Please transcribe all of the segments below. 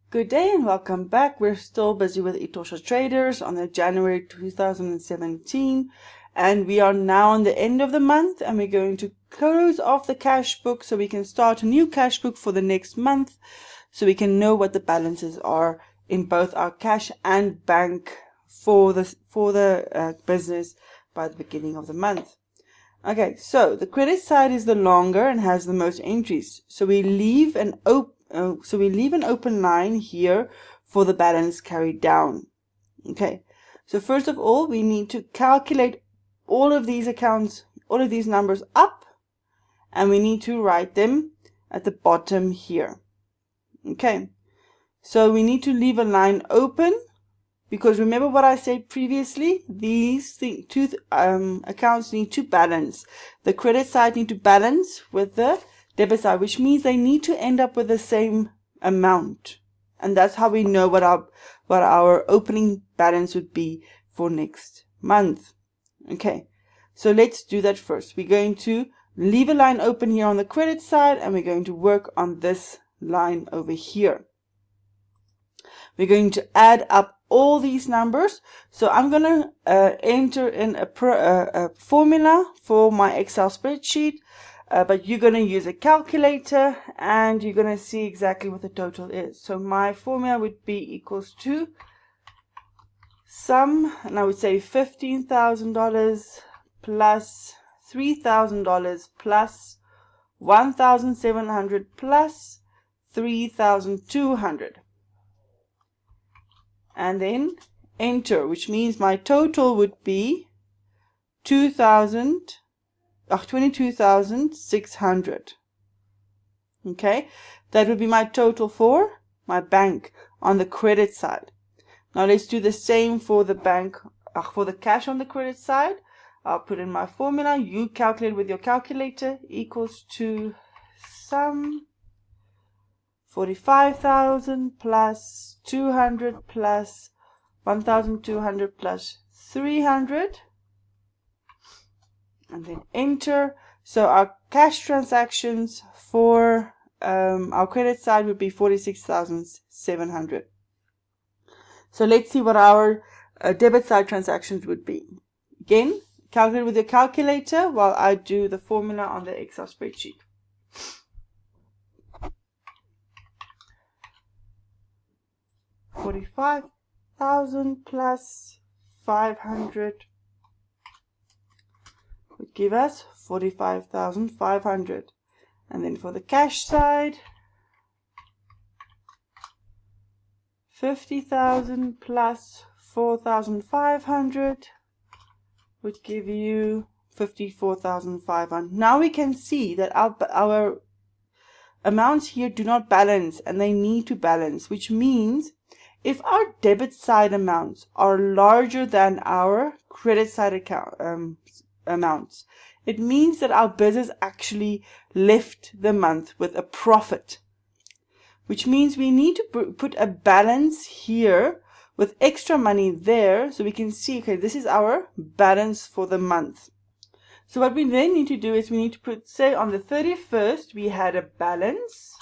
Good day and welcome back. We're still busy with eTosha Traders on the January 2017, and we are now on the end of the month, and we're going to close off the cash book so we can start a new cash book for the next month, so we can know what the balances are in both our cash and bank for the business by the beginning of the month. Okay, so the credit side is the longer and has the most entries, so we leave an open line here for the balance carried down. Okay, so first of all, we need to calculate all of these accounts, all of these numbers up, and we need to write them at the bottom here. Okay, so we need to leave a line open, because remember what I said previously, these two accounts need to balance. The credit side need to balance with the debit side, which means they need to end up with the same amount. And that's how we know what our opening balance would be for next month. Okay, so let's do that first. We're going to leave a line open here on the credit side, and we're going to work on this line over here. We're going to add up all these numbers. So I'm going to enter in a formula for my Excel spreadsheet, but you're going to use a calculator, and you're going to see exactly what the total is. So my formula would be equals to sum, and I would say $15,000 plus $3,000 plus $1,700 plus $3,200. And then enter, which means my total would be 22,600. Okay, that would be my total for my bank on the credit side. Now let's do the same for the bank, for the cash on the credit side. I'll put in my formula. You calculate with your calculator. Equals to sum 45,000 plus 200 plus 1,200 plus 300, and then enter. So our cash transactions for our credit side would be 46,700. So let's see what our debit side transactions would be. Again, calculate with your calculator while I do the formula on the Excel spreadsheet. $45,000 plus 500 would give us 45,500. And then for the cash side, 50,000 plus 4,500 would give you 54,500. Now we can see that our amounts here do not balance, and they need to balance, which means if our debit side amounts are larger than our credit side account amounts, it means that our business actually left the month with a profit, which means we need to put a balance here with extra money there, so we can see, okay, this is our balance for the month. So what we then need to do is we need to put, say on the 31st we had a balance,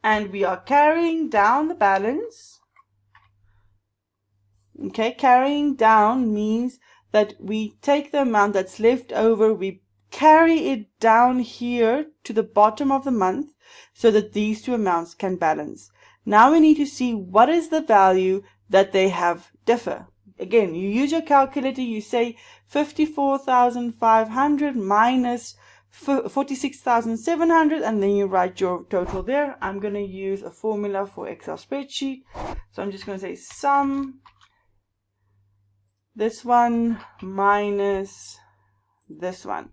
and we are carrying down the balance. Okay, carrying down means that we take the amount that's left over, we carry it down here to the bottom of the month so that these two amounts can balance. Now we need to see what is the value that they have differ. Again, you use your calculator, you say 54,500 minus 46,700, and then you write your total there. I'm going to use a formula for Excel spreadsheet. So I'm just going to say sum this one minus this one.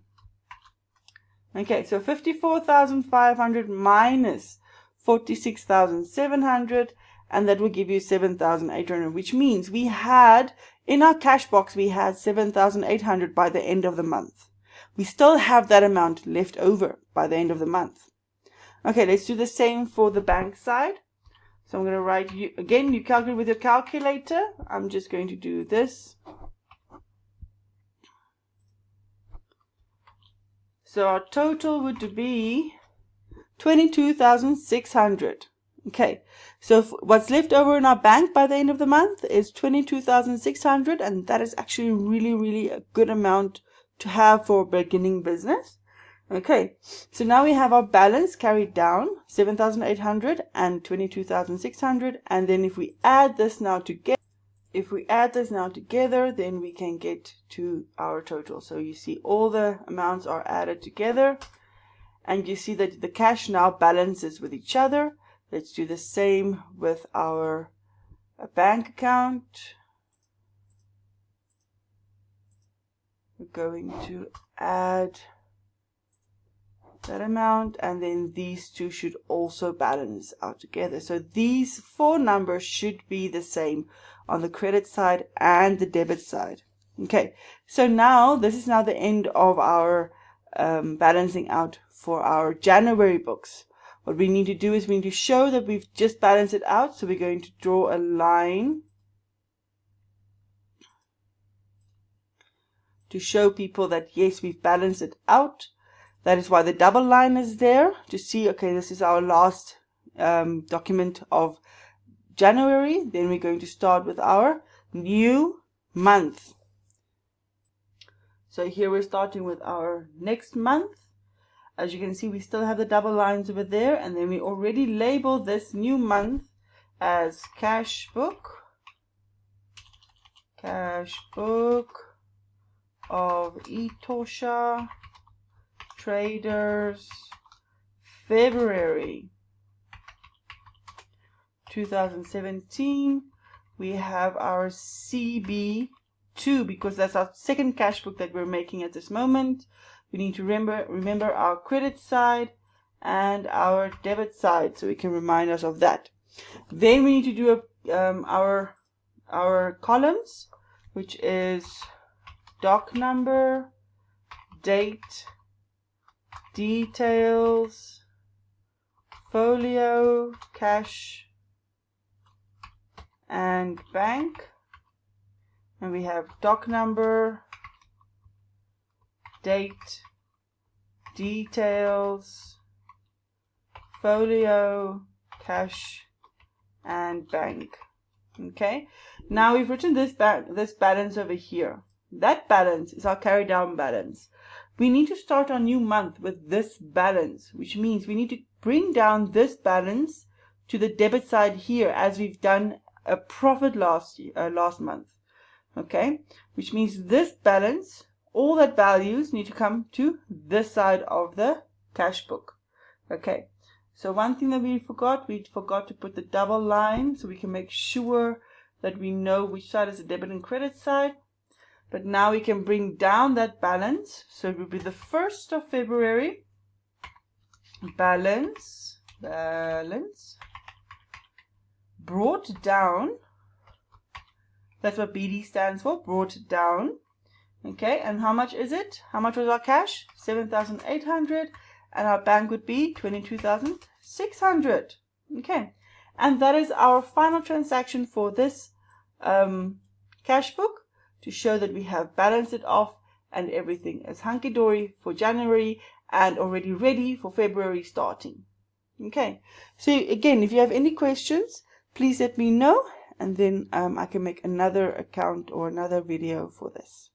Okay, so 54,500 minus 46,700, and that will give you 7,800, which means we had, in our cash box, we had 7,800 by the end of the month. We still have that amount left over by the end of the month. Okay, let's do the same for the bank side. So I'm going to write, again, you calculate with your calculator. I'm just going to do this. So our total would be 22,600. Okay, so what's left over in our bank by the end of the month is 22,600, and that is actually really a good amount to have for a beginning business. Okay, so now we have our balance carried down, 7,800 and 22,600, and then if we add this now together, then we can get to our total. So you see all the amounts are added together, and you see that the cash now balances with each other. Let's do the same with our bank account. We're going to add that amount, and then these two should also balance out together. So these four numbers should be the same on the credit side and the debit side. Okay, so now this is now the end of our balancing out for our January books. What we need to do is we need to show that we've just balanced it out. So we're going to draw a line to show people that yes, we've balanced it out. That is why the double line is there, to see, okay, this is our last document of January. Then we're going to start with our new month. So here we're starting with our next month. As you can see, we still have the double lines over there, and then we already label this new month as Cashbook of Etosha Traders, February 2017. We have our CB2 because that's our second cash book that we're making at this moment. We need to remember our credit side and our debit side, so we can remind us of that. Then we need to do our columns, which is doc number, date, details, folio, cash, and bank. And we have doc number, date, details, folio, cash, and bank. Okay, now we've written this balance over here. That balance is our carry down balance. We need to start our new month with this balance, which means we need to bring down this balance to the debit side here, as we've done a profit last month. Okay, which means this balance, all that values need to come to this side of the cash book. Okay, so one thing that we forgot to put the double line, so we can make sure that we know which side is the debit and credit side. But now we can bring down that balance, so it will be the 1st of February, balance, brought down. That's what BD stands for, brought down. Okay, and how much is it? How much was our cash? 7,800, and our bank would be 22,600. Okay, and that is our final transaction for this cash book, to show that we have balanced it off and everything is hunky-dory for January and already ready for February starting. Okay, so again, if you have any questions, please let me know, and then I can make another account or another video for this.